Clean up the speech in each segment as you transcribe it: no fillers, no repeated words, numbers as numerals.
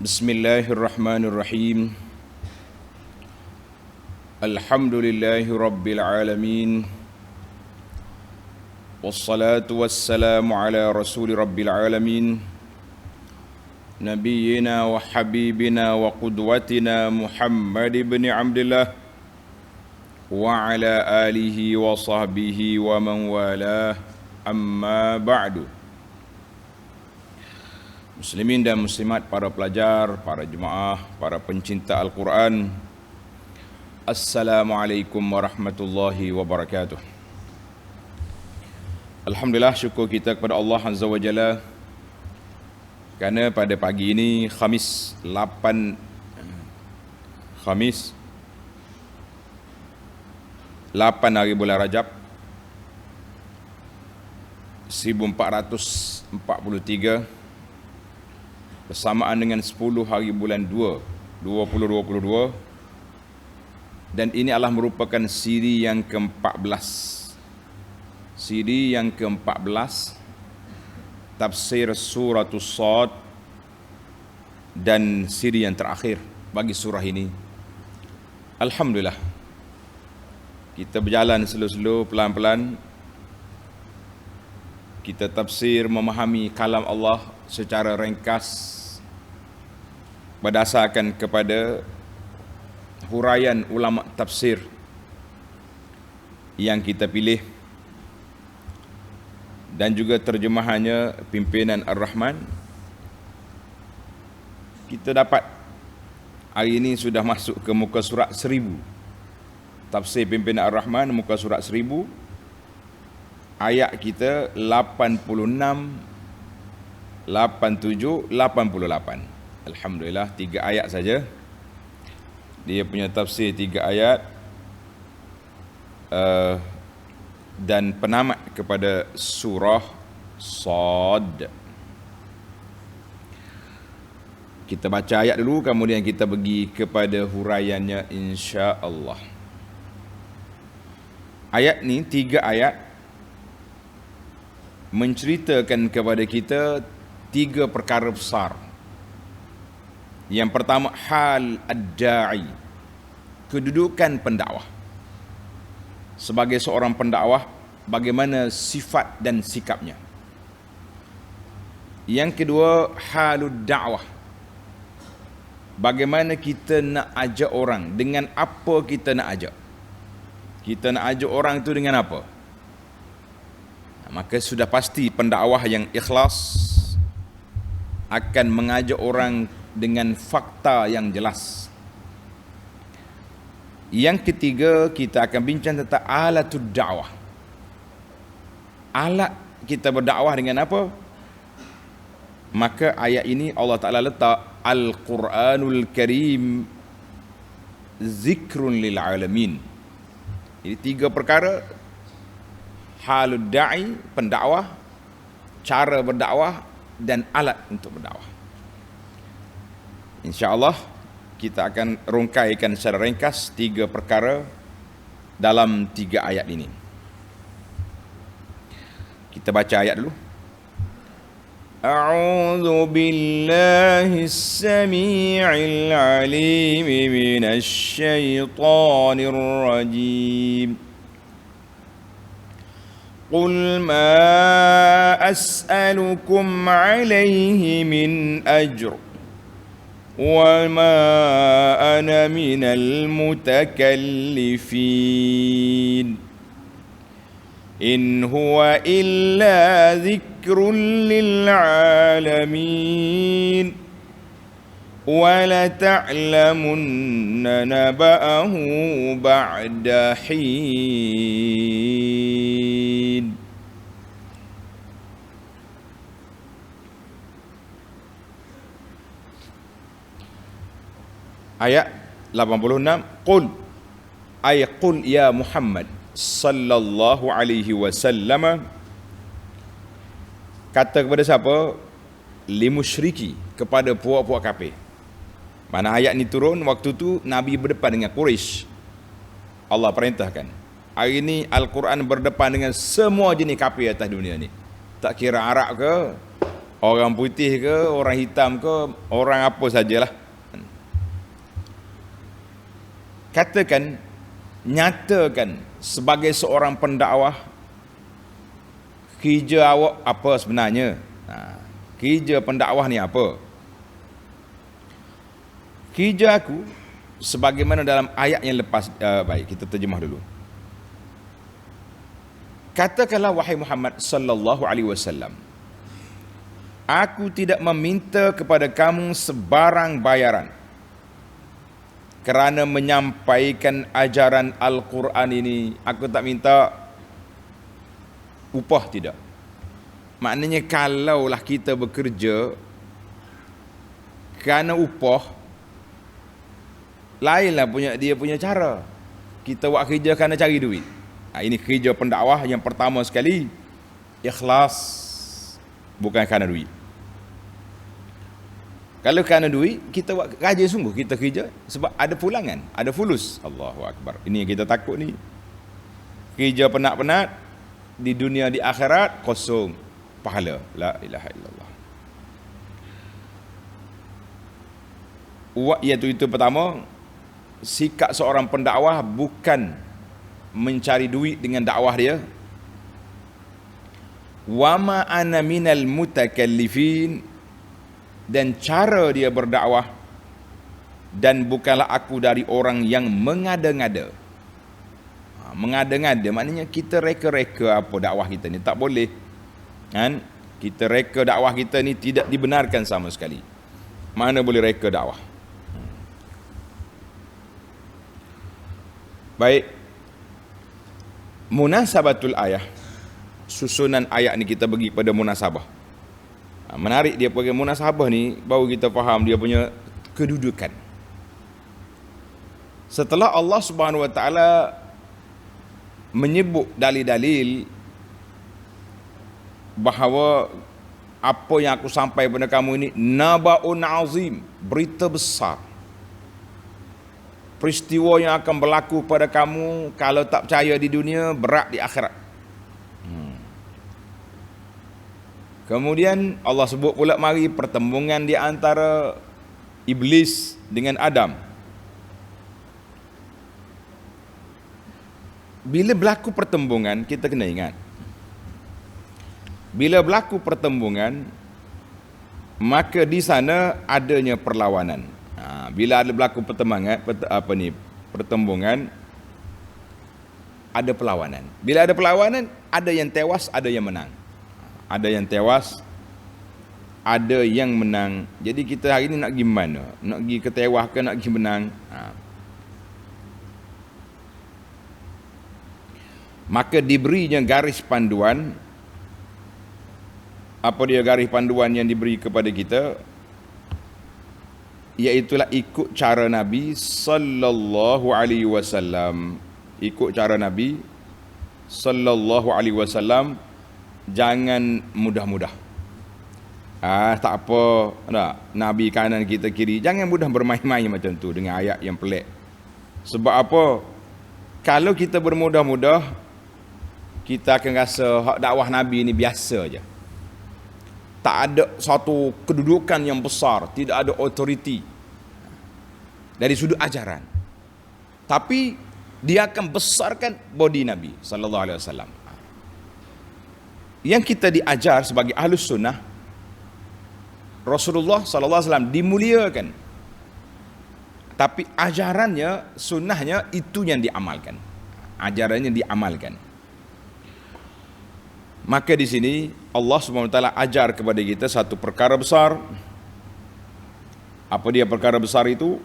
Bismillahirrahmanirrahim. Alhamdulillahi rabbil alamin. Wassalatu wassalamu ala rasuli rabbil alamin. Nabiyyina wa habibina wa qudwatina Muhammad ibn Abdullah wa ala alihi wa sahbihi wa man walah. Amma ba'du. Muslimin dan muslimat, para pelajar, para jemaah, para pencinta Al-Quran, Assalamualaikum warahmatullahi wabarakatuh. Alhamdulillah, syukur kita kepada Allah Azza wa Jalla kerana pada pagi ini Khamis 8 hari bulan Rajab 1443 bersamaan dengan 10 hari bulan 2 2022, dan ini adalah merupakan siri yang ke-14 tafsir suratul Sad, dan siri yang terakhir bagi surah ini. Alhamdulillah, kita berjalan slow-slow, pelan-pelan. Kita tafsir, memahami kalam Allah secara ringkas berdasarkan kepada huraian ulama tafsir yang kita pilih, dan juga terjemahannya pimpinan Ar-Rahman. Kita dapat hari ini sudah masuk ke muka surat 1000. Tafsir pimpinan Ar-Rahman muka surat 1000. Ayat kita 86, 87, 88. Alhamdulillah, 3 ayat saja. Dia punya tafsir 3 ayat, dan penamat kepada surah Sad. Kita baca ayat dulu, kemudian kita pergi kepada huraiannya insya-Allah. Ayat ni, 3 ayat menceritakan kepada kita 3 perkara besar. Yang pertama, hal ad-da'i, kedudukan pendakwah. Sebagai seorang pendakwah, bagaimana sifat dan sikapnya. Yang kedua, halud da'wah, bagaimana kita nak ajak orang, dengan apa kita nak ajak. Kita nak ajak orang itu dengan apa? Maka sudah pasti pendakwah yang ikhlas akan mengajak orang dengan fakta yang jelas. Yang ketiga, kita akan bincang tentang alatud da'wah. Alat kita berdakwah dengan apa? Maka ayat ini Allah Ta'ala letak Al-Quranul Karim zikrun lil alamin. Jadi 3 perkara: halud da'i, pendakwah, cara berdakwah, dan alat untuk berdakwah. InsyaAllah kita akan rungkaikan secara ringkas 3 perkara dalam 3 ayat ini. Kita baca ayat dulu. A'udzu billahi as-sami'il 'alim minasy syaithanir rajim. قل ما أسألكم عليه من أجر وما أنا من المتكلفين إن هو إلا ذكر للعالمين وَلَتَعْلَمُنَّ نَبَأَهُ بَعْدَ حِينٍ. Ayat 86. Qul, ay qul ya Muhammad sallallahu alaihi wasallam, kata kepada siapa? Limusyriki, kepada puak-puak kafir. Mana ayat ni turun waktu tu Nabi berdepan dengan Quraisy. Allah perintahkan. Hari ini Al-Quran berdepan dengan semua jenis kafir atas dunia ni. Tak kira Arab ke, Orang putih ke, orang hitam ke, orang apa sajalah. Katakan, nyatakan sebagai seorang pendakwah, kerja awak apa sebenarnya? Kerja pendakwah ni apa? Kerja aku sebagaimana dalam ayat yang lepas, baik kita terjemah dulu. Katakanlah wahai Muhammad sallallahu alaihi wasallam, aku tidak meminta kepada kamu sebarang bayaran kerana menyampaikan ajaran Al-Quran ini. Aku tak minta upah, tidak. Maknanya kalaulah kita bekerja kerana upah, lainlah dia punya cara. Kita buat kerja kerana cari duit. Ini kerja pendakwah yang pertama sekali, ikhlas, bukan kerana duit. Kalau kerana duit, kita buat kerja sungguh, kita kerja sebab ada pulangan, ada fulus. Allahu Akbar. Ini yang kita takut ni. Kerja penat-penat, di dunia di akhirat kosong pahala. La ilaha illallah. Iaitu itu pertama, sikap seorang pendakwah bukan mencari duit dengan dakwah dia. Wa ma ana minal mutakallifin, dan cara dia berdakwah, dan bukanlah aku dari orang yang mengada-ngada. Mengada-ngada maknanya kita reka-reka apa dakwah kita ni, tak boleh kan? Kita reka dakwah kita ni tidak dibenarkan sama sekali. Mana boleh reka dakwah. Baik, munasabatul ayah, susunan ayat ni kita bagi pada munasabah. Menarik dia pakai munasabah ni, baru kita faham dia punya kedudukan. Setelah Allah Subhanahu Wa Taala menyebut dalil-dalil bahawa apa yang aku sampai pada kamu ini nabaun azim, berita besar, peristiwa yang akan berlaku pada kamu, kalau tak percaya di dunia, berat di akhirat. Kemudian Allah sebut pula mari pertembungan di antara Iblis dengan Adam. Bila berlaku pertembungan, kita kena ingat, bila berlaku pertembungan, maka di sana adanya perlawanan. Bila ada berlaku pertembungan, ada perlawanan. Bila ada perlawanan, ada yang tewas, ada yang menang. Ada yang tewas, ada yang menang. Jadi kita hari ni nak pergi mana? Nak pergi ke tewas ke nak pergi menang? Maka diberinya garis panduan. Apa dia garis panduan yang diberi kepada kita? Iaitulah ikut cara Nabi sallallahu alaihi wasallam. Ikut cara Nabi sallallahu alaihi wasallam. Jangan mudah-mudah. Tak apa, tak, Nabi kanan kita kiri. Jangan mudah bermain-main macam tu dengan ayat yang pelik. Sebab apa? Kalau kita bermudah-mudah, kita akan rasa hak dakwah Nabi ni biasa aja. Tak ada satu kedudukan yang besar, tidak ada authority dari sudut ajaran. Tapi dia akan besarkan body Nabi sallallahu alaihi wasallam. Yang kita diajar sebagai ahlus sunnah, Rasulullah sallallahu alaihi wasallam dimuliakan, tapi ajarannya, sunnahnya itu yang diamalkan. Ajarannya diamalkan. Maka di sini Allah Subhanahu wa taala ajar kepada kita satu perkara besar. Apa dia perkara besar itu?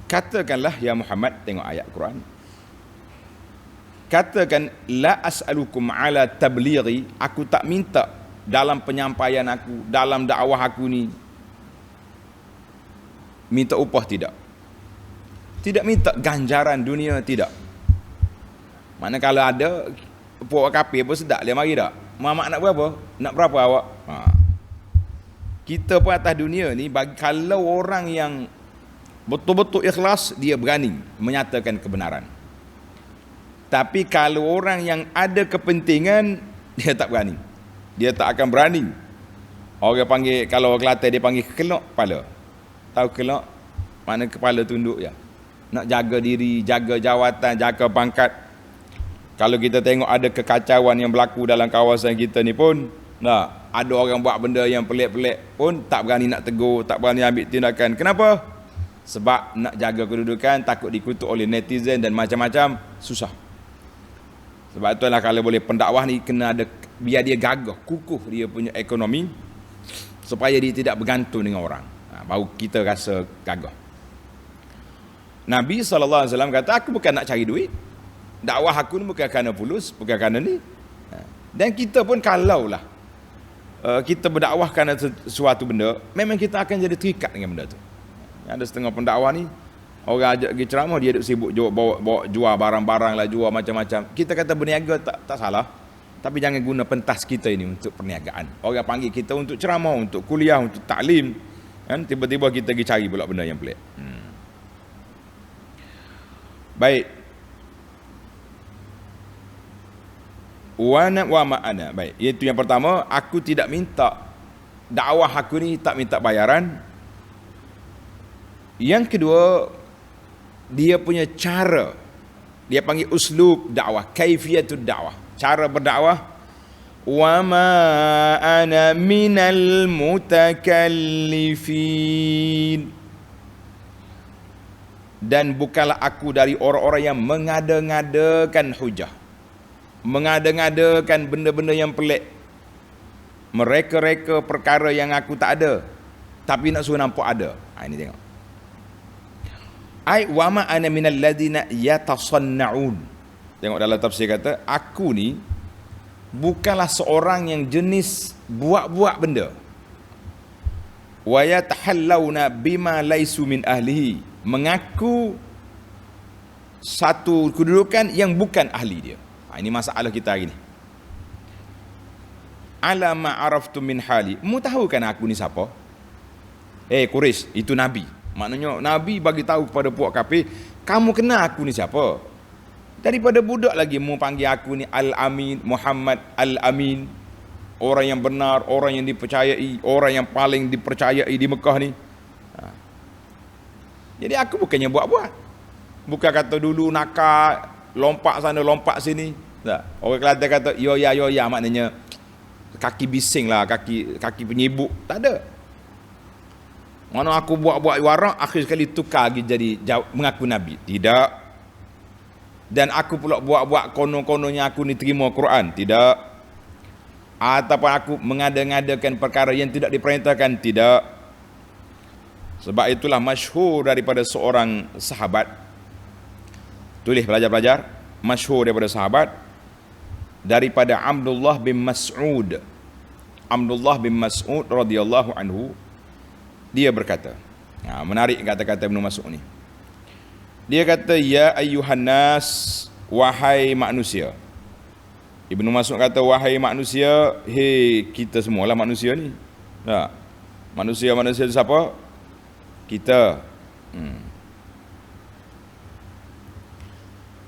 Katakanlah ya Muhammad, tengok ayat Quran. Katakan, la as'alukum ala tablighi, aku tak minta dalam penyampaian aku, dalam dakwah aku ni minta upah, tidak. Tidak minta ganjaran dunia, tidak. Mana kalau ada puak kafir pun sedap dia mari tak? Mamak nak berapa? Nak berapa awak? Kita pun atas dunia ni, bagi kalau orang yang betul-betul ikhlas, dia berani menyatakan kebenaran. Tapi kalau orang yang ada kepentingan, dia tak berani. Dia tak akan berani. Orang panggil, kalau Kelantan dia panggil kelok kepala. Tahu kelok? Mana kepala tunduk je. Nak jaga diri, jaga jawatan, jaga pangkat. Kalau kita tengok ada kekacauan yang berlaku dalam kawasan kita ni pun, nah, ada orang buat benda yang pelik-pelik pun tak berani nak tegur, tak berani ambil tindakan. Kenapa? Sebab nak jaga kedudukan, takut dikutuk oleh netizen dan macam-macam, susah. Sebab itulah kalau boleh pendakwah ni kena ada, biar dia gagah, kukuh dia punya ekonomi, supaya dia tidak bergantung dengan orang. Baru kita rasa gagah. Nabi SAW kata, aku bukan nak cari duit. Dakwah aku ni bukan kerana fulus, bukan kerana ni. Dan kita pun kalaulah kita berdakwah kerana sesuatu benda, memang kita akan jadi terikat dengan benda tu. Ada setengah pendakwah ni, orang ajak pergi ceramah, dia duk sibuk bawa jual barang-barang lah, jual macam-macam. Kita kata berniaga tak salah, tapi jangan guna pentas kita ini untuk perniagaan. Orang panggil kita untuk ceramah, untuk kuliah, untuk taklim, kan? Tiba-tiba kita pergi cari pula benda yang pelik. Baik. Wa ma'ana. Baik, itu yang pertama, aku tidak minta, dakwah aku ni tak minta bayaran. Yang kedua, dia punya cara, dia panggil uslub dakwah, kaifiyatud dakwah, cara berdakwah. Wa ma ana minal mutakallifin, dan bukanlah aku dari orang-orang yang mengada-ngadakan hujah, mengada-ngadakan benda-benda yang pelik, mereka-reka perkara yang aku tak ada tapi nak suruh nampak ada. Ini tengok, ai wa ma ana minal ladina yatasannaun. Tengok dalam tafsir kata, aku ni bukanlah seorang yang jenis buat-buat benda. Wa yatahallawna bima laisu min ahlihi, mengaku satu kedudukan yang bukan ahli dia. Ini masalah kita hari ni. Ala ma araftu min hali, mu tahu kan aku ni siapa? Quraisy, itu Nabi. Maknanya Nabi bagi tahu kepada puak kafir, kamu kenal aku ni siapa? Daripada budak lagi mu panggil aku ni Al-Amin, Muhammad Al-Amin, orang yang benar, orang yang dipercayai, orang yang paling dipercayai di Mekah ni. Jadi aku bukannya buat-buat. Bukan kata dulu nakal, lompat sana lompat sini. Tak. Orang Kelantan kata yo ya, maknanya kaki bising lah, kaki penyibuk. Tak ada. Mana aku buat-buat warak, akhir sekali tukar lagi jadi mengaku Nabi. Tidak. Dan aku pula buat-buat konon-kononnya aku ni terima Quran. Tidak. Ataupun aku mengada-ngadakan perkara yang tidak diperintahkan. Tidak. Sebab itulah masyhur daripada seorang sahabat. Tulis pelajar-pelajar, masyhur daripada sahabat, daripada Abdullah bin Mas'ud. Abdullah bin Mas'ud radhiyallahu anhu, dia berkata, menarik kata-kata Ibnu Mas'ud ni. Dia kata, ya ayyuhan nas, wahai manusia. Ibnu Mas'ud kata, wahai manusia, hei kita semualah manusia ni. Manusia-manusia siapa? Kita.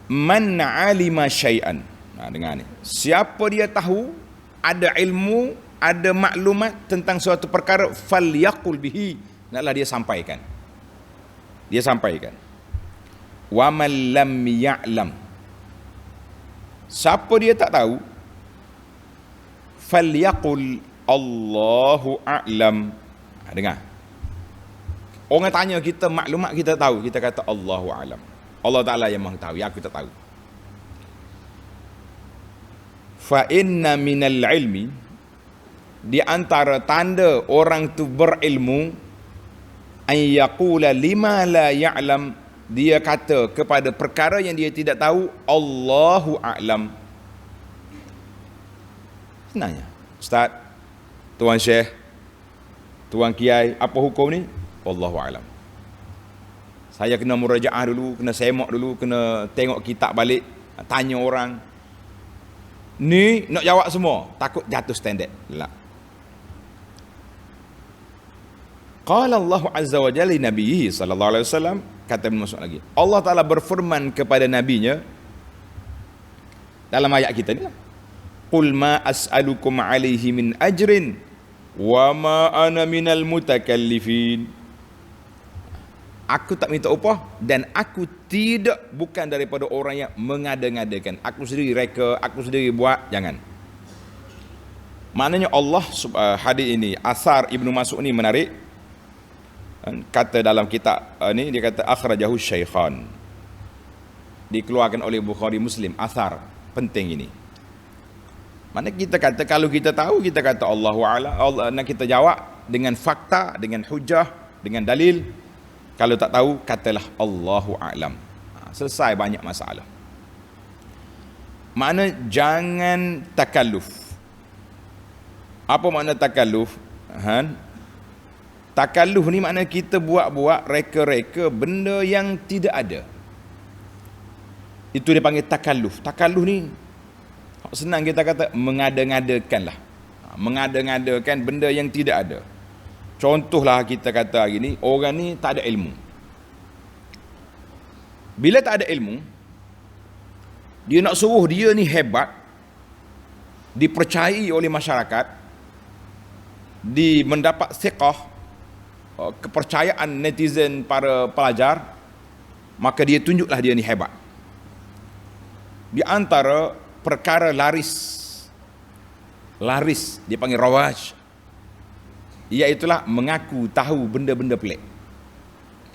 Man alima syai'an. Dengar ni. Siapa dia tahu, ada ilmu, ada maklumat tentang suatu perkara, falyaqul bihi, naklah dia sampaikan. Dia sampaikan. Wa man lam ya'lam, siapa dia tak tahu, falyaqul Allahu a'lam. Dengar. Orang tanya kita maklumat kita tahu, kita kata Allahu a'lam. Allah Ta'ala yang maha tahu, yang aku tak tahu. Fa inna minal ilmi, di antara tanda orang tu berilmu, an yaqula lima la ya'lam, dia kata kepada perkara yang dia tidak tahu, Allahu a'lam. Senangnya, Ustaz, Tuan Syekh, Tuan Kiai, apa hukum ni? Wallahu a'lam. Saya kena murajaah dulu, kena semak dulu, kena tengok kitab balik, tanya orang. Ni nak jawab semua, takut jatuh standard. La. Qala Allah Azza wa Jalla li nabiyhi sallallahu alaihi wasallam, kata Ibn Mas'ud lagi, Allah Taala berfirman kepada nabinya, Dalam ayat kita ni lah. Qul ma as'alukum alaihi min ajrin wa ma ana minal mutakallifin. Aku tak minta upah dan aku bukan daripada orang yang mengada-ngadakan. Aku sendiri reka, aku sendiri buat, jangan. Maknanya Allah hadis ini, asar Ibnu Mas'ud ni menarik. Kata dalam kitab ni, dia kata akhrajahu syaikhan. Dikeluarkan oleh Bukhari Muslim, asar penting ini. Mana kita kata, kalau kita tahu, kita kata Allahu a'lam, Allah, nak kita jawab dengan fakta, dengan hujah, dengan dalil. Kalau tak tahu, katalah Allahu a'lam. Selesai banyak masalah. Makna jangan takalluf. Apa makna takalluf? Takalluf ni makna kita buat-buat, reka-reka benda yang tidak ada. Itu dia panggil takalluf. Takalluf ni senang kita kata mengada-ngadakan lah. Mengada-ngadakan benda yang tidak ada. Contohlah kita kata hari ni, orang ni tak ada ilmu. Bila tak ada ilmu, dia nak suruh dia ni hebat, dipercayai oleh masyarakat, mendapat thiqah, kepercayaan netizen, para pelajar, maka dia tunjuklah dia ni hebat. Di antara perkara laris, dia panggil rawaj, iaitulah mengaku tahu benda-benda pelik.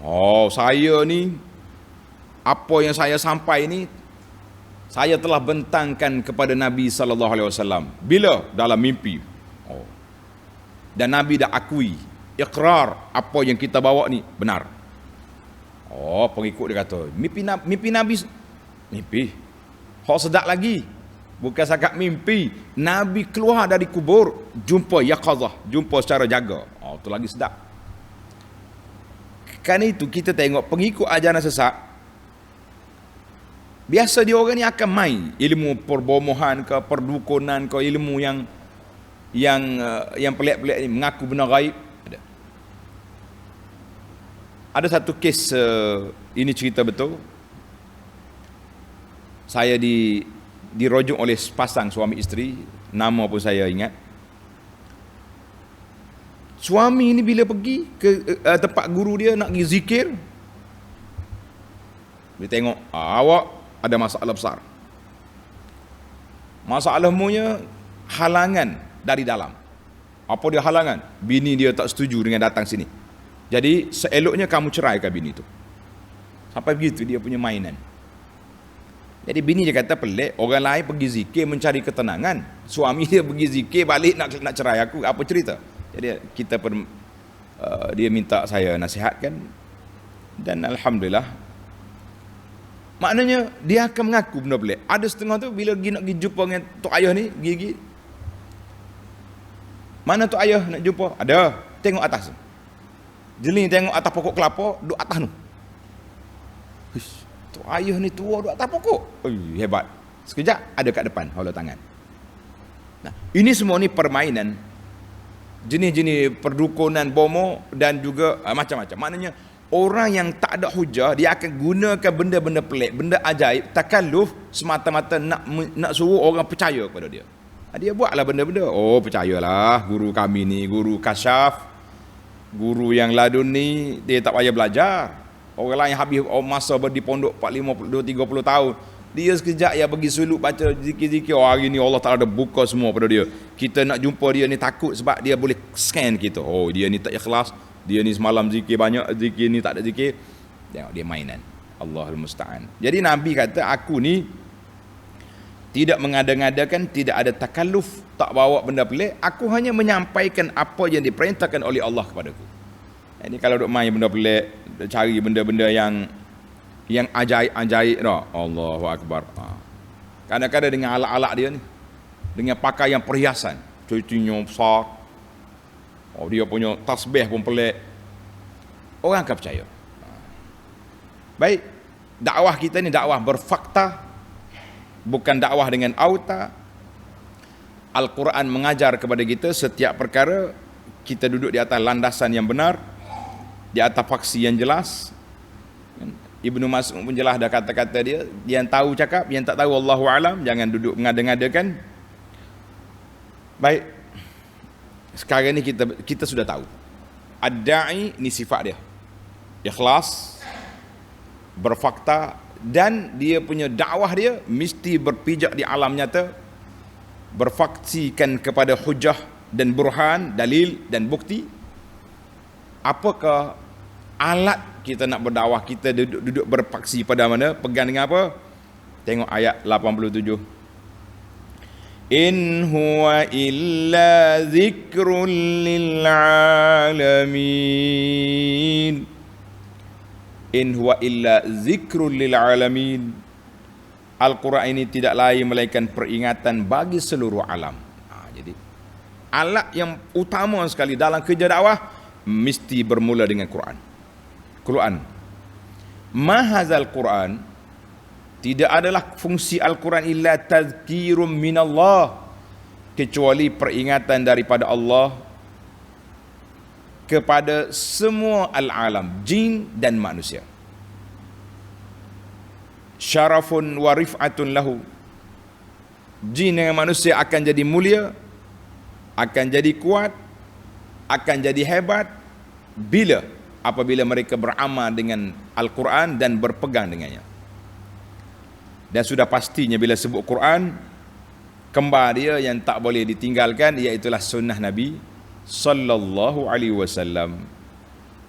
Oh, saya ni, apa yang saya sampai ni, saya telah bentangkan kepada Nabi SAW. Bila? Dalam mimpi. Oh. Dan Nabi dah akui, ikrar, apa yang kita bawa ni benar. Oh, pengikut dia kata, mimpi Nabi, mimpi. Hak sedap lagi. Bukan sakat mimpi, Nabi keluar dari kubur, jumpa yaqazah, jumpa secara jaga. Oh, tu lagi sedap. Kan itu kita tengok pengikut ajaran sesat, biasa dia orang ni akan main ilmu perbomohan ke, perdukunan ke, ilmu yang pelik-pelik ni, mengaku benda gaib. Ada satu kes, ini cerita betul. Saya dirujuk oleh sepasang suami isteri, nama pun saya ingat. Suami ni bila pergi ke tempat guru dia nak pergi zikir, dia tengok, awak ada masalah besar. Masalahnya halangan dari dalam. Apa dia halangan? Bini dia tak setuju dengan datang sini. Jadi seeloknya kamu ceraikan bini tu. Sampai begitu dia punya mainan. Jadi bini dia kata pelik, orang lain pergi zikir mencari ketenangan, suami dia pergi zikir balik nak cerai aku, apa cerita? Jadi dia minta saya nasihatkan, dan alhamdulillah, maknanya dia akan mengaku benda pelik. Ada setengah tu bila nak pergi jumpa dengan tok ayah ni, gigi, mana tok ayah nak jumpa? Ada, tengok atas. Jeli tengok atas pokok kelapa, duduk atas tu. Tok ayah ni tua duduk atas pokok. Hebat. Sekejap ada kat depan, halau tangan. Nah, ini semua ni permainan, jenis-jenis perdukunan, bomo, dan juga macam-macam. Maknanya orang yang tak ada hujah, dia akan gunakan benda-benda pelik, benda ajaib, takalluf, semata-mata nak suruh orang percaya kepada dia. Dia buatlah benda-benda. Oh, percayalah, guru kami ni, guru kasyaf, guru yang ladun ni, dia tak payah belajar. Orang lain habis masa di pondok 40, 50, 30 tahun. Dia sekejap ya pergi suluk baca zikir-zikir. Oh, hari ni Allah Ta'ala ada buka semua pada dia. Kita nak jumpa dia ni takut sebab dia boleh scan kita. Oh, dia ni tak ikhlas. Dia ni semalam zikir banyak, zikir ni tak ada zikir. Tengok dia mainan. Allahul Musta'an. Jadi Nabi kata, aku ni tidak mengada-ngadakan, tidak ada takalluf, tak bawa benda pelik. Aku hanya menyampaikan apa yang diperintahkan oleh Allah kepadaku. Ini kalau duk main benda pelik, cari benda-benda yang ajaib-ajaib dah. Allahu Akbar. Kadang-kadang dengan alat-alat dia ni, dengan pakaian perhiasan, cucunya besar. Oh, dia punya tasbih pun pelik. Orang akan percaya. Baik, dakwah kita ni dakwah berfakta, bukan dakwah dengan auta. Al-Quran mengajar kepada kita setiap perkara kita duduk di atas landasan yang benar, di atas faksi yang jelas. Ibnu Mas'ud pun jelas dah kata-kata dia, yang tahu cakap, yang tak tahu wallahu alam, jangan duduk mengada-ngadakan. Baik. Sekarang ni kita sudah tahu. Ad-da'i ni sifat dia. Ikhlas, berfakta, dan dia punya dakwah dia mesti berpijak di alam nyata, berfaksikan kepada hujah dan burhan, dalil dan bukti. Apakah alat kita nak berdakwah? Kita duduk berpaksi pada mana? Pegang dengan apa? Tengok ayat 87. In huwa illa zikrun lil alamin. In huwa illa zikrun lil alamin. Al-Quran ini tidak lain melainkan peringatan bagi seluruh alam. Jadi alat yang utama sekali dalam kerja dakwah mesti bermula dengan Quran. Quran. Mahazal Quran, tidak adalah fungsi Al-Quran illa tazkirum minallah, kecuali peringatan daripada Allah kepada semua al-alam, jin dan manusia. Syarafun wa rif'atun lahu. Jin dengan manusia akan jadi mulia, akan jadi kuat, akan jadi hebat apabila mereka beramal dengan Al-Quran dan berpegang dengannya. Dan sudah pastinya bila sebut Quran, kembar dia yang tak boleh ditinggalkan iaitulah sunnah Nabi sallallahu alaihi wasallam.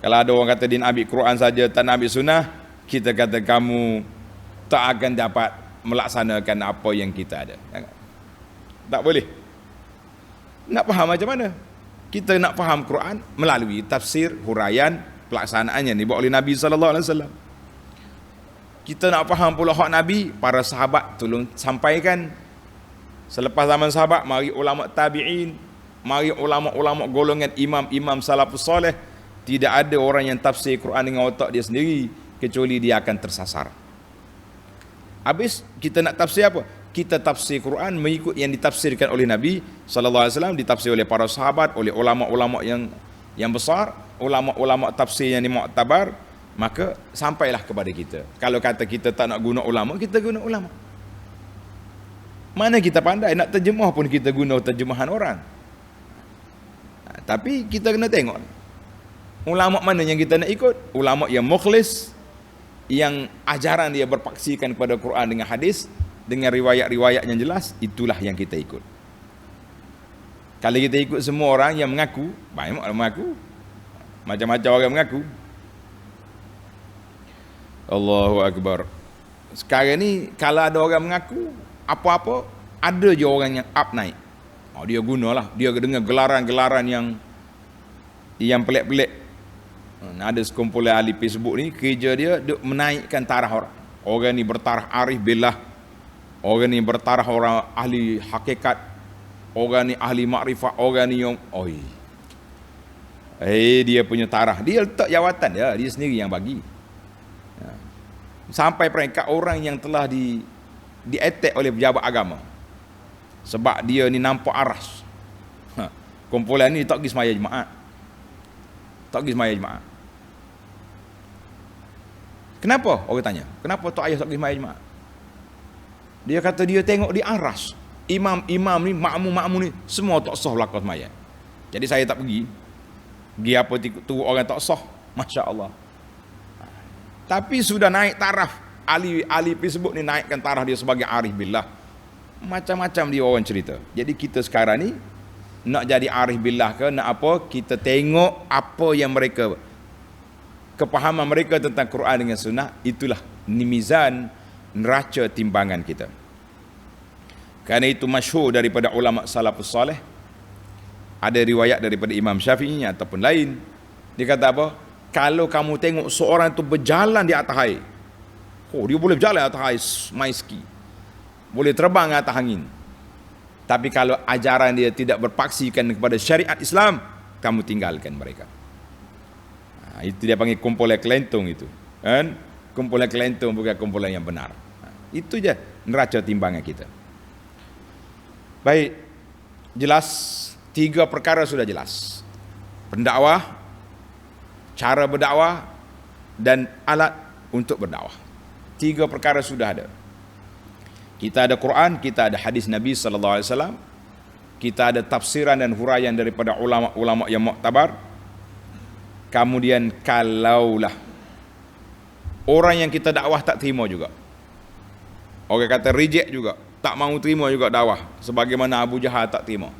Kalau ada orang kata dia nak ambil Quran saja tak nak ambil sunnah, kita kata kamu tak akan dapat melaksanakan apa yang kita ada. Tak boleh. Nak faham macam mana? Kita nak faham Quran melalui tafsir, huraian, pelaksanaannya ni buat oleh Nabi sallallahu alaihi wasallam. Kita nak faham pula hak Nabi, para sahabat tolong sampaikan. Selepas zaman sahabat, mari ulama tabi'in, mari ulama-ulama golongan imam-imam salafus soleh. Tidak ada orang yang tafsir Quran dengan otak dia sendiri, kecuali dia akan tersasar. Habis kita nak tafsir apa? Kita tafsir Quran mengikut yang ditafsirkan oleh Nabi sallallahu alaihi wasallam, ditafsir oleh para sahabat, oleh ulama-ulama yang besar, ulama-ulama tafsir yang muktabar, maka sampailah kepada kita. Kalau kata kita tak nak guna ulama, kita guna ulama. Mana kita pandai nak terjemah pun kita guna terjemahan orang. Tapi kita kena tengok ulama mana yang kita nak ikut. Ulama yang mukhlis, yang ajaran dia berpaksikan kepada Quran dengan hadis, dengan riwayat-riwayat yang jelas, itulah yang kita ikut. Kalau kita ikut semua orang yang mengaku, banyak orang mengaku, macam-macam orang mengaku. Allahu Akbar. Sekarang ni kalau ada orang mengaku apa-apa, ada je orang yang up naik. Dia gunalah, dia dengan gelaran-gelaran yang pelik-pelik. Ada sekumpulan ahli Facebook ni, kerja dia menaikkan taraf orang. Orang ni bertaraf arif billah, orang ni bertaraf orang ahli hakikat, orang ni ahli makrifat, orang ni yang dia punya taraf, dia letak jawatan dia sendiri yang bagi. Sampai peringkat orang yang telah di-attack oleh pejabat agama sebab dia ni nampak aras. Kumpulan ni tak pergi semaya jemaat. Kenapa? Orang tanya, kenapa Tok Ayah tak pergi semaya jemaat? Dia kata dia tengok di aras, imam ni, makmum ni semua tak sah belakang semaya. Jadi saya tak pergi. Pergi apa tu orang tak sah, masya-Allah. Tapi sudah naik taraf, ahli Facebook ni naikkan taraf dia sebagai arif billah. Macam-macam dia orang cerita. Jadi kita sekarang ni nak jadi arif billah ke nak apa, kita tengok apa yang mereka, kepahaman mereka tentang Quran dengan sunnah, itulah mizan, neraca timbangan kita. Kerana itu masyhur daripada ulama salafus saleh. Ada riwayat daripada Imam Syafi'i ataupun lain, dia kata apa? Kalau kamu tengok seorang itu berjalan di atas air, dia boleh berjalan di atas air, main ski, boleh terbang di atas angin. Tapi kalau ajaran dia tidak berpaksikan kepada syariat Islam, kamu tinggalkan mereka. Itu dia panggil kumpulan kelentong itu. Kan? Kumpulan kelentong bukan kumpulan yang benar. Itu je neraca timbangan kita. Baik, jelas 3 perkara sudah jelas. Pendakwah, cara berdakwah, dan alat untuk berdakwah. 3 perkara sudah ada. Kita ada Quran, kita ada hadis Nabi sallallahu alaihi wasallam, kita ada tafsiran dan huraian daripada ulama-ulama yang muktabar. Kemudian kalaulah orang yang kita dakwah tak terima juga, orang kata reject juga, tak mau terima juga dakwah, sebagaimana Abu Jahal tak terima,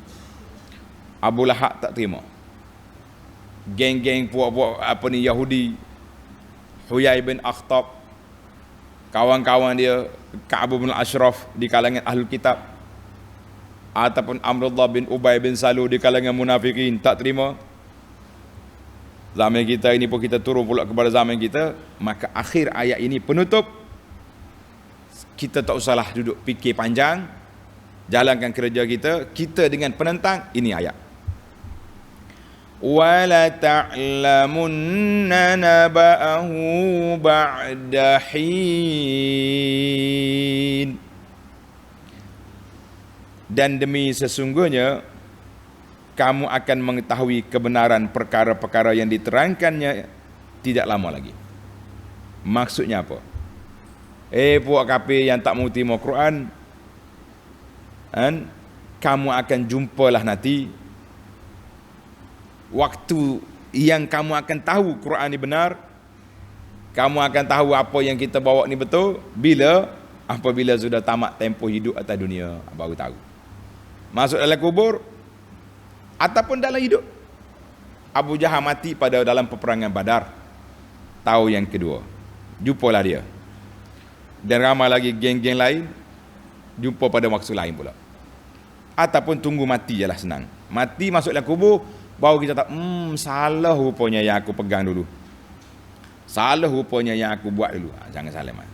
Abu Lahab tak terima, geng-geng puak-puak Yahudi, Huyai bin Akhtab, kawan-kawan dia, Ka'ab bin Ashraf di kalangan Ahlul Kitab, ataupun Amrullah bin Ubay bin Salul di kalangan munafikin, tak terima. Zaman kita ini pun kita turun pula kepada zaman kita. Maka akhir ayat ini penutup, kita tak usahlah duduk fikir panjang, jalankan kerja kita dengan penentang. Ini ayat, wala ta'lamunna naba'ahu ba'da hin. Dan demi sesungguhnya kamu akan mengetahui kebenaran perkara-perkara yang diterangkannya tidak lama lagi. Maksudnya apa? Puak kafir yang tak mau terima Quran, kamu akan jumpalah nanti waktu yang kamu akan tahu Quran ini benar, kamu akan tahu apa yang kita bawa ni betul, apabila sudah tamat tempoh hidup atas dunia, baru tahu. Masuk dalam kubur ataupun dalam hidup. Abu Jahal mati pada dalam peperangan Badar, tahu yang kedua, jumpalah dia. Dan ramai lagi geng-geng lain, jumpa pada waktu lain pula. Ataupun tunggu mati je lah, senang. Mati masuk dalam kubur, baru kita tak, salah rupanya yang aku pegang dulu, salah rupanya yang aku buat dulu. Jangan salah man.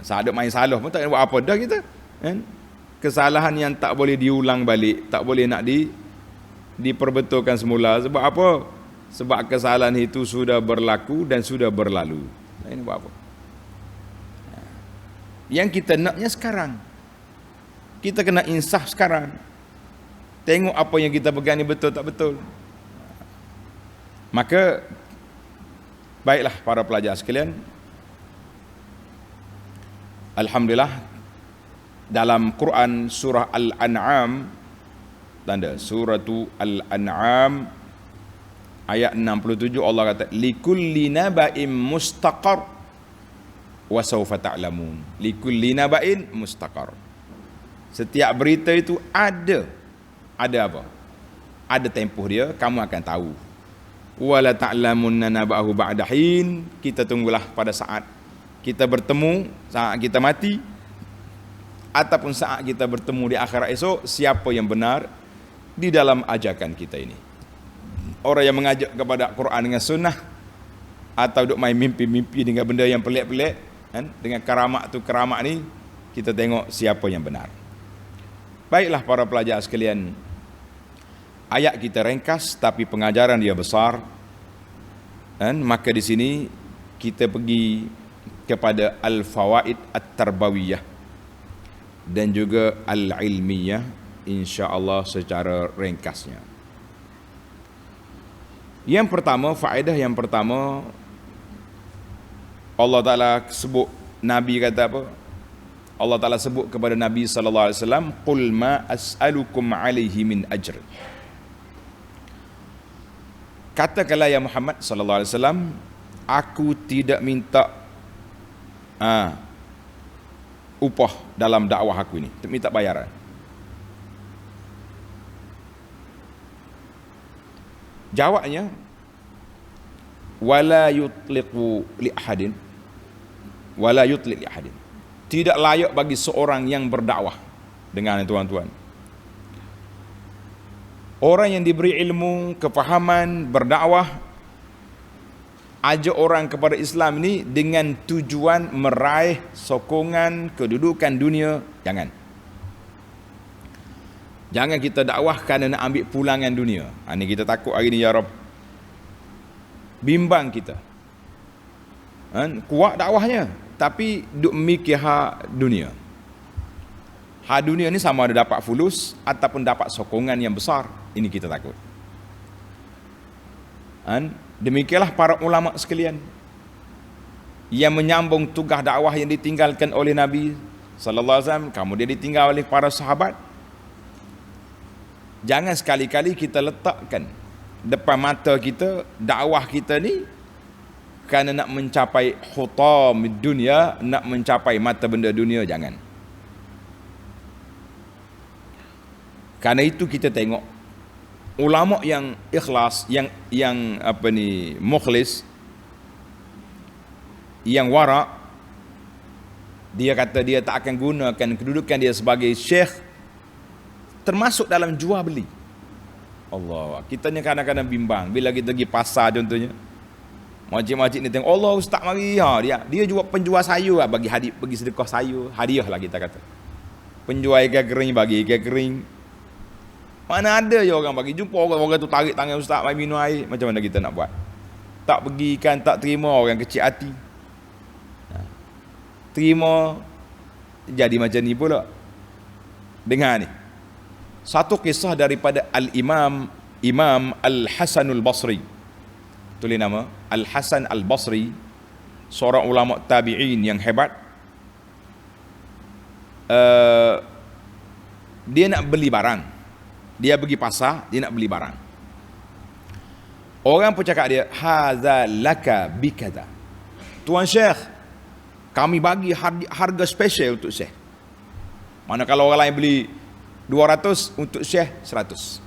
Saat main salah pun tak buat apa dah kita, kan? Kesalahan yang tak boleh diulang balik, tak boleh nak diperbetulkan semula. Sebab apa? Sebab kesalahan itu sudah berlaku dan sudah berlalu. Ini buat apa? Yang kita naknya sekarang, kita kena insaf sekarang. Tengok apa yang kita pegang ni betul tak betul. Maka baiklah para pelajar sekalian, alhamdulillah, dalam Quran surah Al-An'am, tanda suratu Al-An'am ayat 67, Allah kata likulli naba'in mustaqar wa sawfa ta'lamun. Likulli naba'in mustaqar. Setiap berita itu ada apa? Ada tempoh dia, kamu akan tahu. Wala ta'lamunna naba'ahu ba'da hin. Kita tunggulah pada saat kita bertemu, saat kita mati, ataupun saat kita bertemu di akhirat esok, siapa yang benar di dalam ajakan kita ini. Orang yang mengajak kepada Quran dengan sunnah, atau duk main mimpi-mimpi dengan benda yang pelik-pelik, kan? Dengan keramat tu keramat ni, kita tengok siapa yang benar. Baiklah para pelajar sekalian, ayat kita ringkas tapi pengajaran dia besar, kan? Maka di sini kita pergi kepada al-fawaid at-tarbawiyah dan juga al-ilmiyah, insya-Allah secara ringkasnya. Yang pertama, faedah yang pertama, Allah Ta'ala sebut, Nabi kata apa? Allah Ta'ala sebut kepada Nabi sallallahu alaihi wasallam, qul ma as'alukum alaihi min ajr. Katakanlah ya Muhammad sallallahu alaihi wasallam, aku tidak minta upah dalam dakwah aku ini, minta bayaran. Jawabnya, wala yutliqu li ahadin, wala yutliq li ahadin. Tidak layak bagi seorang yang berdakwah. Dengan tuan-tuan, orang yang diberi ilmu, kefahaman, berdakwah, ajak orang kepada Islam ini dengan tujuan meraih sokongan kedudukan dunia, jangan kita dakwah kerana nak ambil pulangan dunia. Ini kita takut hari ni, ya Rab, bimbang kita, kuat dakwahnya tapi duk mikir hak dunia. Hak dunia ni sama ada dapat fulus ataupun dapat sokongan yang besar. Ini kita takut. Demikianlah para ulama sekalian. yang menyambung tugas dakwah yang ditinggalkan oleh Nabi sallallahu alaihi wasallam, kemudian ditinggal oleh para sahabat. Jangan sekali-kali kita letakkan depan mata kita dakwah kita ni kerana nak mencapai hutam dunia, nak mencapai mata benda dunia, jangan. Karena itu kita tengok ulama yang ikhlas, yang mukhlis, yang wara', dia kata dia tak akan gunakan kedudukan dia sebagai syekh termasuk dalam jual beli. Allah, kita ni kadang-kadang bimbang bila kita pergi pasar contohnya. Majid-majid ni tengok, Allah ustaz mari, dia jual, penjual sayur lah, bagi hadiah, bagi sedekah sayur, hadiah lah kita kata. Penjual ikan kering bagi ikan kering. Mana ada je orang bagi, jumpa orang tu tarik tangan ustaz mari minum air, macam mana kita nak buat? Tak pergi kan, tak terima, orang kecil hati. Terima, jadi macam ni pula. Dengar ni, satu kisah daripada Imam Al-Hasanul Basri. Tulis nama Al-Hasan Al-Basri, seorang ulama tabi'in yang hebat. Dia nak beli barang, dia pergi pasar, dia nak beli barang. Orang pun cakap dia, hadza laka bikada, tuan syekh, kami bagi harga special untuk syekh. Mana kalau orang lain beli 200, untuk syekh 100.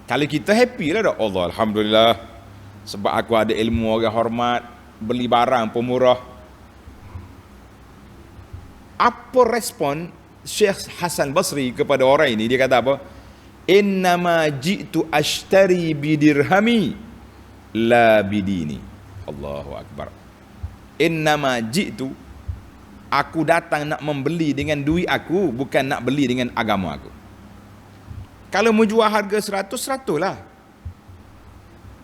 Kalau kita happy lah dah, Allah alhamdulillah, sebab aku ada ilmu, orang hormat, beli barang pun murah. Apa respon Syekh Hasan Basri kepada orang ini? Dia kata apa? Innama ji'tu ashtari bidirhami la bidini. Allahu akbar. Innama ji'tu, aku datang nak membeli dengan duit aku, bukan nak beli dengan agama aku. Kalau mau jual harga 100, 100 lah.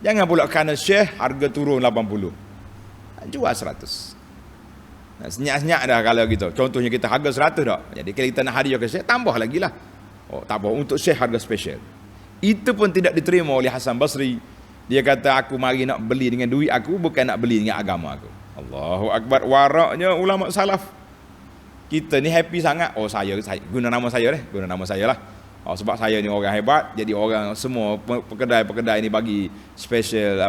Jangan pula kerana syekh harga turun 80, jual 100. Senyap-senyap dah kalau gitu. Contohnya kita harga 100 dah. Jadi kalau kita nak hadiah ke syekh, tambah lagi lah. Oh tak apa, untuk syekh harga special. Itu pun tidak diterima oleh Hasan Basri. Dia kata, aku mari nak beli dengan duit aku, bukan nak beli dengan agama aku. Allahu akbar, waraknya ulama salaf. Kita ni happy sangat. Oh saya guna nama saya deh, guna nama saya lah. Oh, sebab saya ni orang hebat, jadi orang semua pekedai-pekedai ni bagi special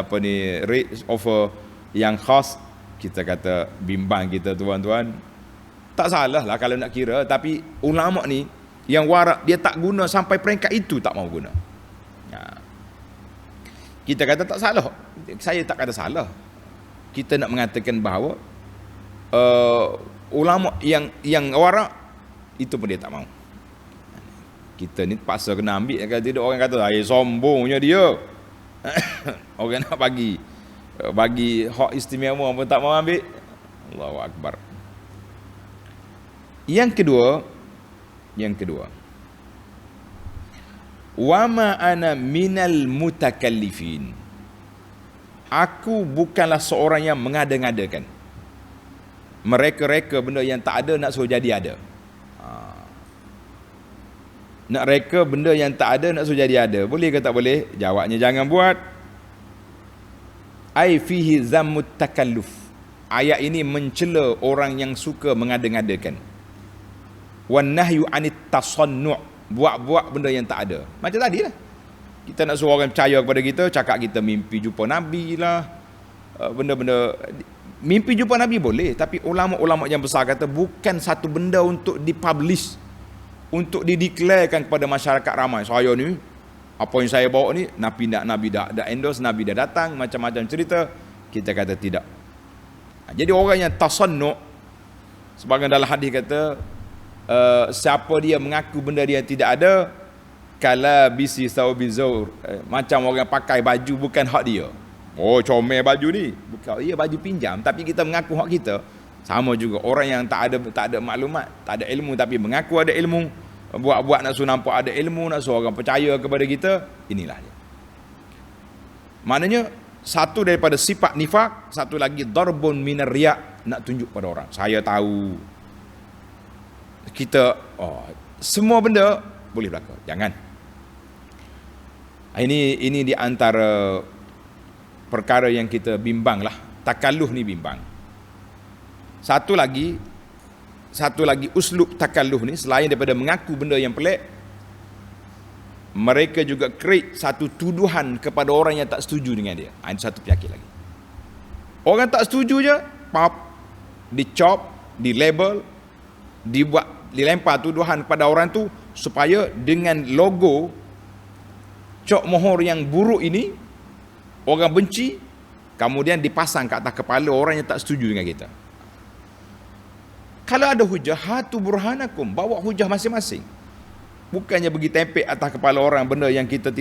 rate offer yang khas. Kita kata bimbang kita tuan-tuan. Tak salah lah kalau nak kira, tapi ulama ni yang warak, dia tak guna sampai peringkat itu, tak mau guna. Kita kata tak salah. Saya tak kata salah. Kita nak mengatakan bahawa ulama yang warak itu pun dia tak mau. Kita ni paksa kena ambil. Kalau tidak orang kata, sombongnya dia. Orang nak bagi hak istimewa pun tak mau ambil. Allahu akbar. Yang kedua, wa ma ana minal mutakallifin. Aku bukanlah seorang yang mengada-ngadakan. Mereka-reka benda yang tak ada nak suruh jadi ada. Nak reka benda yang tak ada nak suruh jadi ada. Boleh ke tak boleh? Jawabnya jangan buat. Ai fihi zammut takalluf. Ayat ini mencela orang yang suka mengada-ngadakan. Wan nahyu anit tasannu', buat-buat benda yang tak ada. Macam tadi lah. Kita nak suruh orang percaya kepada kita, cakap kita mimpi jumpa Nabi lah. Benda-benda mimpi jumpa Nabi boleh, tapi ulama-ulama yang besar kata bukan satu benda untuk dipublish, untuk dideklarekan kepada masyarakat ramai. Saya ni, apa yang saya bawa ni, Nabi dah endorse, Nabi dah datang, macam-macam cerita. Kita kata tidak. Jadi orang yang tasannu', sebagian dalam hadis kata, siapa dia mengaku benda dia tidak ada, kala bisi thawbizur, macam orang pakai baju bukan hak dia. Oh comel baju ni, bukan, ia baju pinjam, tapi kita mengaku hak kita. Sama juga orang yang tak ada maklumat, tak ada ilmu, tapi mengaku ada ilmu, buat-buat nak suruh nampak ada ilmu, nak suruh orang percaya kepada kita. Inilah dia. Maknanya satu daripada sifat nifak, satu lagi darbun minar riya', nak tunjuk pada orang, saya tahu. Kita semua benda boleh berlaku. Jangan. Ini di antara perkara yang kita bimbang lah. Takalluh ni bimbang. Satu lagi uslub takalluh ni, selain daripada mengaku benda yang pelik, mereka juga create satu tuduhan kepada orang yang tak setuju dengan dia. Itu satu penyakit lagi. Orang tak setuju je, dicop, dilabel, dilempar tuduhan kepada orang tu, supaya dengan logo cok mohor yang buruk ini orang benci, kemudian dipasang ke atas kepala orang yang tak setuju dengan kita. Kalau ada hujah, hatu burhanakum, bawa hujah masing-masing. Bukannya bagi tempek atas kepala orang benda yang kita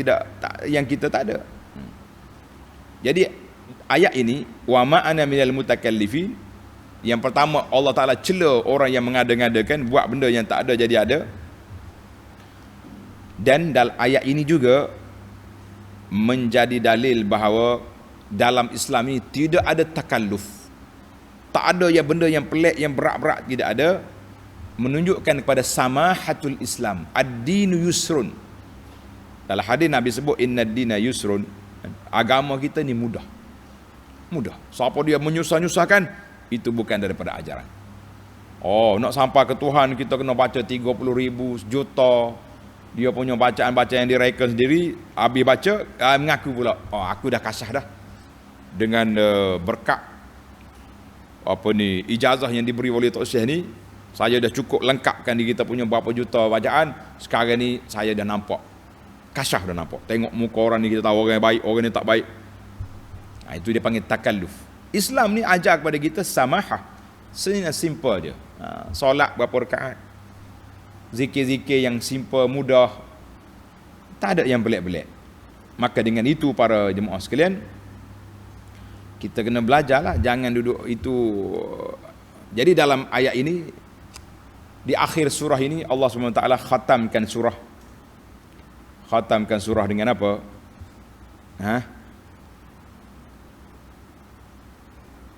tak ada. Jadi ayat ini, wa ma ana minal mutakallifin, yang pertama Allah Taala cela orang yang mengada-ngadakan, buat benda yang tak ada jadi ada. Dan dalam ayat ini juga menjadi dalil bahawa dalam Islam ini tidak ada takalluf. Tak ada yang benda yang pelik, yang berat-berat, tidak ada. Menunjukkan kepada samahatul Islam. Ad-dinu yusrun. Dalam hadis Nabi sebut inna ad-dina yusrun. Agama kita ni mudah. Mudah. Siapa dia menyusah-nyusahkan, itu bukan daripada ajaran. Oh, nak sampai ke Tuhan kita kena baca 30,000, sejuta. Dia punya bacaan-bacaan yang direka sendiri, habis baca, mengaku pula, oh aku dah kasah dah. Dengan berkat ijazah yang diberi oleh Tok Syekh ni, saya dah cukup lengkapkan diri kita punya berapa juta bacaan. Sekarang ni saya dah nampak, kasah dah nampak. Tengok muka orang ni kita tahu orang yang baik, orang yang tak baik. Itu dia panggil takalluf. Islam ni ajar kepada kita samahah. Sebenarnya simple je. Solat berapa rakaat, zikir-zikir yang simple, mudah, tak ada yang pelik-pelik. Maka dengan itu para jemaah sekalian, kita kena belajarlah, jangan duduk itu. Jadi dalam ayat ini, di akhir surah ini Allah SWT khatamkan surah dengan apa?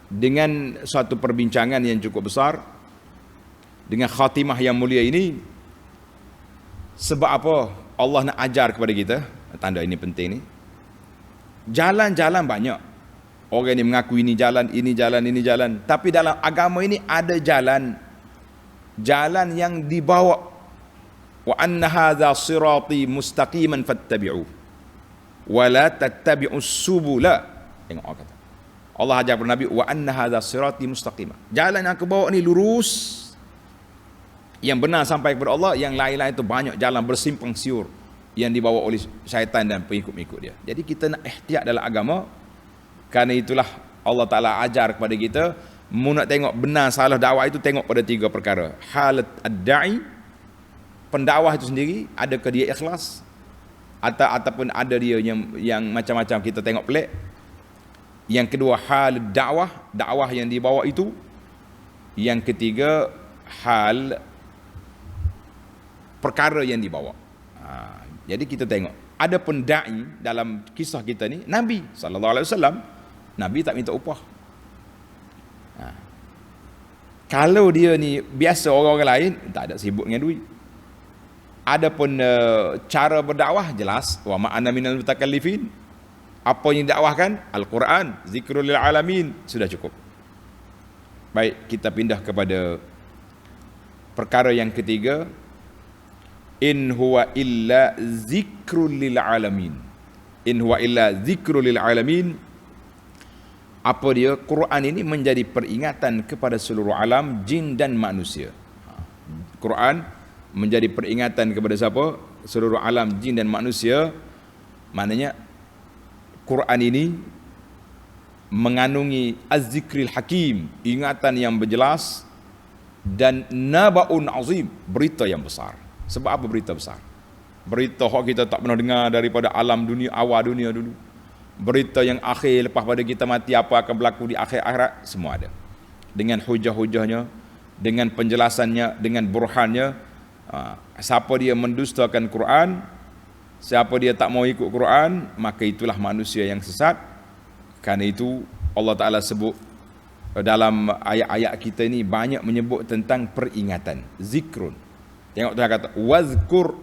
Dengan suatu perbincangan yang cukup besar, dengan khatimah yang mulia ini. Sebab apa? Allah nak ajar kepada kita, tanda ini penting ni. Jalan-jalan banyak. Orang ni mengaku ini jalan, ini jalan, ini jalan. Tapi dalam agama ini ada jalan yang dibawa. Wa anna hadza sirati mustaqiman fattabi'u wa la tattabi'us subula. Tengok Allah kata. Allah ajar kepada Nabi, wa anna hadza sirati mustaqimah. Jalan yang aku bawa ni lurus, yang benar sampai kepada Allah. Yang lain-lain itu banyak jalan bersimpang siur yang dibawa oleh syaitan dan pengikut-pengikut dia. Jadi kita nak ihtiyat dalam agama. Kerana itulah Allah Ta'ala ajar kepada kita, mu nak tengok benar salah dakwah itu, tengok pada 3 perkara. Halat ad-da'i, pendakwah itu sendiri, adakah dia ikhlas, ataupun ada dia yang macam-macam kita tengok pelik. Yang kedua, hal dakwah yang dibawa itu. Yang ketiga, hal perkara yang dibawa. Jadi kita tengok, ada pun da'i dalam kisah kita ni, Nabi SAW, Nabi tak minta upah. Kalau dia ni biasa orang-orang lain, tak ada sibuk dengan duit. Adapun cara berdakwah jelas, wa ma'ana minal mutakallifin. Apa yang dakwahkan? Al-Quran, zikrul lil alamin, sudah cukup. Baik, kita pindah kepada perkara yang ketiga. In huwa illa zikrul lil alamin. In huwa illa zikrul lil alamin. Apa dia? Quran ini menjadi peringatan kepada seluruh alam, jin dan manusia. Quran menjadi peringatan kepada siapa? Seluruh alam, jin dan manusia. Maknanya Quran ini mengandungi az-zikril hakim, ingatan yang berjelas, dan nabaun azim, berita yang besar. Sebab apa berita besar? Berita yang kita tak pernah dengar daripada alam dunia, awal dunia dulu. Berita yang akhir, lepas pada kita mati apa akan berlaku di akhir akhirat, semua ada. Dengan hujah-hujahnya, dengan penjelasannya, dengan burhannya. Siapa dia mendustakan Quran, siapa dia tak mau ikut Quran, maka itulah manusia yang sesat. Kerana itu Allah Ta'ala sebut dalam ayat-ayat kita ni, banyak menyebut tentang peringatan, zikrun. Tengok Tuhan kata wazkur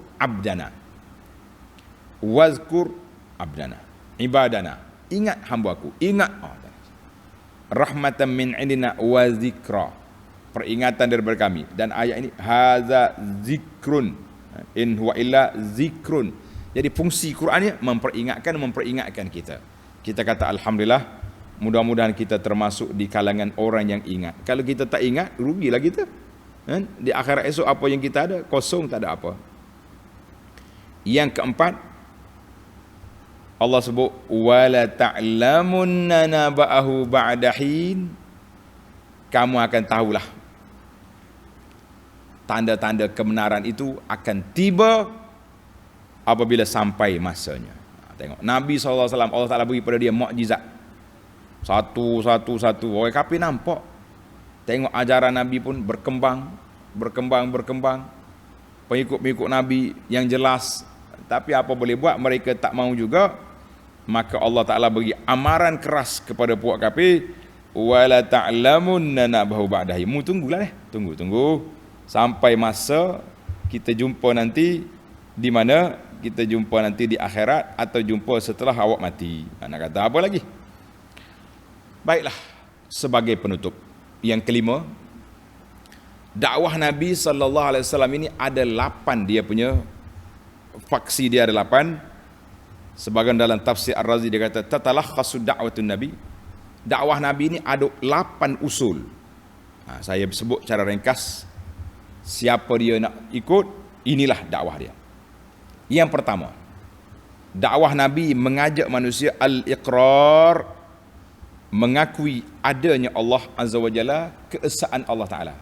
abdana, ibadana. Ingat hamba aku, ingat. Rahmatan min indina wa zikra, peringatan daripada kami. Dan ayat ini haza zikrun, in huwa illa zikrun. Jadi fungsi Quran ni memperingatkan kita. Kita kata alhamdulillah, mudah-mudahan kita termasuk di kalangan orang yang ingat. Kalau kita tak ingat, rugilah kita. Di akhirat esok apa yang kita ada, kosong, tak ada apa. Yang keempat, Allah sebut wala ta'lamunna naba'ahu ba'da hin. Kamu akan tahulah tanda-tanda kebenaran itu akan tiba apabila sampai masanya. Tengok Nabi SAW, Allah Ta'ala beri pada dia mukjizat satu. Orang kafir nampak. Tengok ajaran Nabi pun berkembang. Pengikut-pengikut Nabi yang jelas. Tapi apa boleh buat, mereka tak mau juga. Maka Allah Ta'ala bagi amaran keras kepada puak kafir, wala ta'lamunna nabahu ba'dahi. Tunggulah tunggu sampai masa kita jumpa nanti. Di mana kita jumpa nanti di akhirat, atau jumpa setelah awak mati. Nak kata apa lagi? Baiklah, sebagai penutup, yang kelima, dakwah Nabi SAW ini ada 8 dia punya faksi, dia ada 8. Sebagian dalam tafsir Ar-Razi dia kata tatalakhasu da'watun Nabi. Dakwah Nabi ini ada 8 usul. Saya sebut secara ringkas. Siapa dia nak ikut, inilah dakwah dia. Yang pertama, dakwah Nabi mengajak manusia al-iqrar, mengakui adanya Allah Azza wa Jalla, keesaan Allah Ta'ala.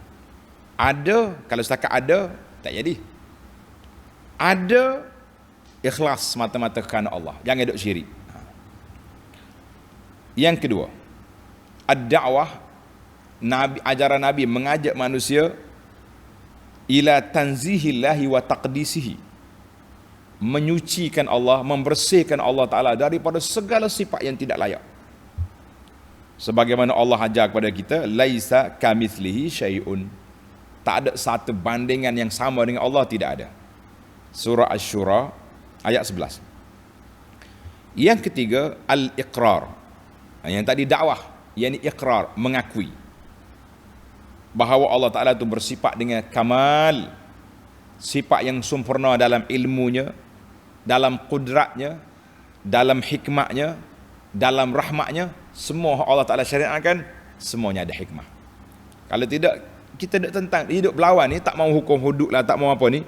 Ada, kalau setakat ada, tak jadi. Ada, ikhlas mata-mata kerana Allah, jangan duk syirik. Yang kedua, ad-da'wah Nabi, ajaran Nabi mengajak manusia ila tanzihillahi wa taqdisihi, menyucikan Allah, membersihkan Allah Ta'ala daripada segala sifat yang tidak layak. Sebagaimana Allah ajar kepada kita, laisa kamitslihi syai'un, tak ada satu bandingan yang sama dengan Allah, tidak ada. Surah Asy-Syura ayat 11. Yang ketiga, al-iqrar. Yang tadi dakwah, yang ini iqrar, mengakui bahawa Allah Ta'ala itu bersifat dengan kamal, sifat yang sempurna dalam ilmunya, dalam kudratnya, dalam hikmatnya, dalam rahmatnya. Semua Allah Ta'ala syariatkan, semuanya ada hikmah. Kalau tidak, kita tentang hidup berlawan ni, tak mau hukum hudud lah, tak mau apa ni,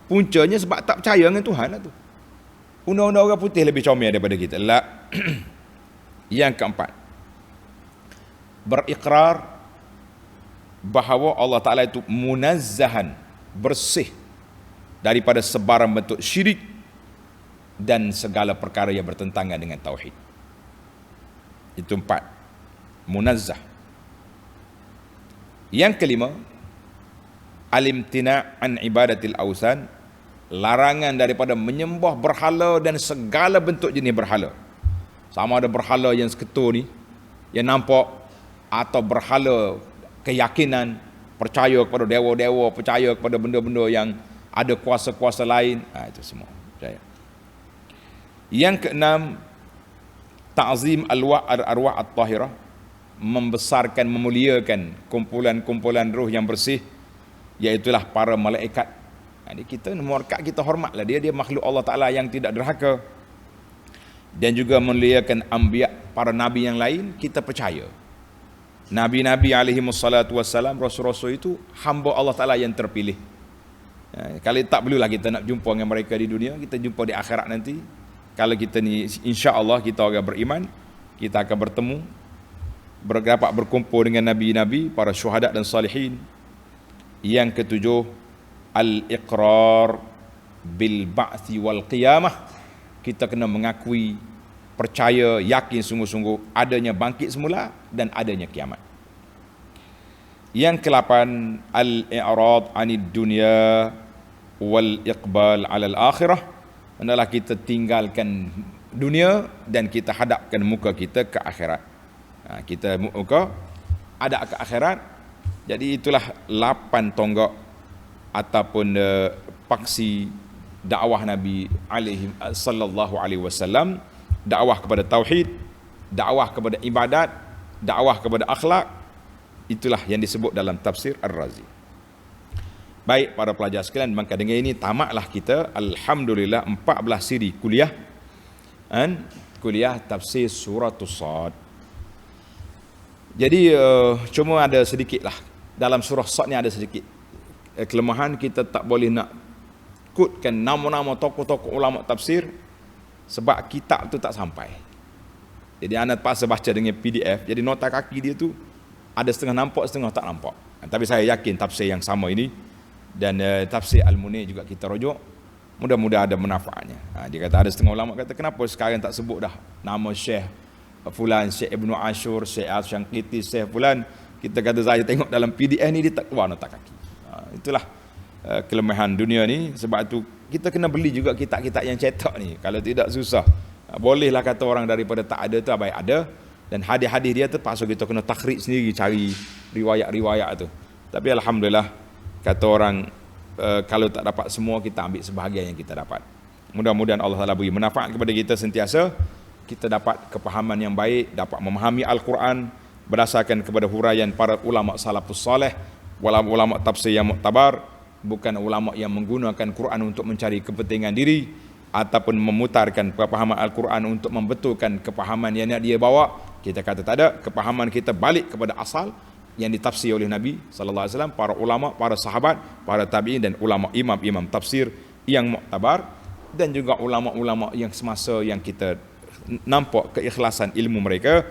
puncanya sebab tak percaya dengan Tuhan lah tu. Undang-undang orang putih lebih comel daripada kita. Yang keempat, berikrar bahawa Allah Ta'ala itu munazzahan, bersih daripada sebarang bentuk syirik dan segala perkara yang bertentangan dengan tauhid. Itu 4, munazzah. Yang kelima, alimtina' an ibadatil awsan, larangan daripada menyembah berhala dan segala bentuk jenis berhala. Sama ada berhala yang seketul ni, yang nampak, atau berhala keyakinan, percaya kepada dewa-dewa, percaya kepada benda-benda yang ada kuasa-kuasa lain. Itu semua percaya. Yang keenam, ta'zim arwah at-tahirah, membesarkan, memuliakan kumpulan-kumpulan ruh yang bersih, iaitulah para malaikat. Jadi kita malaikat kita hormatlah dia makhluk Allah Ta'ala yang tidak derhaka. Dan juga memuliakan anbiya, para nabi yang lain, kita percaya nabi-nabi alaihi wassalatu wassalam, rasul-rasul itu hamba Allah Ta'ala yang terpilih. Kalau tak perlulah kita nak jumpa dengan mereka di dunia, kita jumpa di akhirat nanti. Kalau kita ni insya-Allah kita orang beriman, kita akan bertemu, dapat berkumpul dengan nabi-nabi, para syuhada dan salihin. Yang ketujuh, al-iqrar bil ba'thi wal qiyamah. Kita kena mengakui, percaya, yakin sungguh-sungguh adanya bangkit semula dan adanya kiamat. Yang ke-8, al-i'rad 'anid dunya wal iqbal 'ala al-akhirah. Adalah kita tinggalkan dunia dan kita hadapkan muka kita ke akhirat. Kita muka hadap ke akhirat. Jadi itulah 8 tonggak ataupun paksi dakwah Nabi sallallahu alaihi wasallam. Dakwah kepada tauhid, dakwah kepada ibadat, dakwah kepada akhlak, itulah yang disebut dalam tafsir Ar-Razi. Baik para pelajar sekalian, maka dengan ini tamatlah kita alhamdulillah 14 siri kuliah kuliah tafsir surah As-Sad. Jadi cuma ada sedikit lah dalam surah As-Sad ni, ada sedikit kelemahan. Kita tak boleh nak kutkan nama-nama tokoh-tokoh ulama tafsir sebab kitab tu tak sampai. Jadi anda terpaksa baca dengan PDF. Jadi nota kaki dia tu ada setengah nampak, setengah tak nampak. Tapi saya yakin tafsir yang sama ini dan tafsir Al-Munir juga kita rujuk, mudah-mudahan ada manfaatnya. Dia kata, ada setengah ulama kata, kenapa sekarang tak sebut dah nama Syekh Fulan, Syekh Ibnu Ashur, Syekh Al-Syanqiti, Syekh Fulan. Kita kata, saya tengok dalam PDF ni dia tak keluar nota kaki. Itulah kelemahan dunia ni. Sebab tu kita kena beli juga kitab-kitab yang cetak ni. Kalau tidak susah. Bolehlah kata orang daripada tak ada tu baik ada. Dan hadis-hadis dia terpaksa kita kena takhrij sendiri, cari riwayat-riwayat tu. Tapi alhamdulillah, kata orang, kalau tak dapat semua, kita ambil sebahagian yang kita dapat. Mudah-mudahan Allah Ta'ala beri manfaat kepada kita sentiasa. Kita dapat kepahaman yang baik, dapat memahami Al-Quran berdasarkan kepada huraian para ulama salafus salih, ulama tafsir yang muktabar, bukan ulama yang menggunakan Quran untuk mencari kepentingan diri ataupun memutarkan kepahaman Al-Quran untuk membetulkan kepahaman yang dia bawa. Kita kata tak ada. Kepahaman kita balik kepada asal yang ditafsir oleh Nabi sallallahu alaihi wasallam, para ulama, para sahabat, para tabi'in dan ulama imam-imam tafsir yang muktabar, dan juga ulama-ulama yang semasa yang kita nampak keikhlasan ilmu mereka.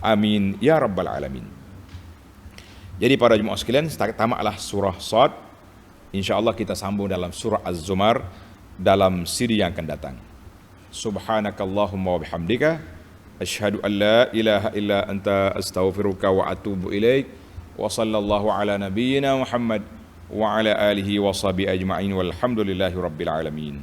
Amin ya rabbal alamin. Jadi para jemaah sekalian, tamatlah surah Sad. Insya-Allah kita sambung dalam surah Az-Zumar dalam siri yang akan datang. Subhanakallahumma wa bihamdika asyhadu an la ilaha illa anta astaghfiruka wa atubu ilaik. Wa sallallahu ala nabiyyina Muhammad wa ala alihi wa sahbihi ajma'in walhamdulillahi rabbil alamin.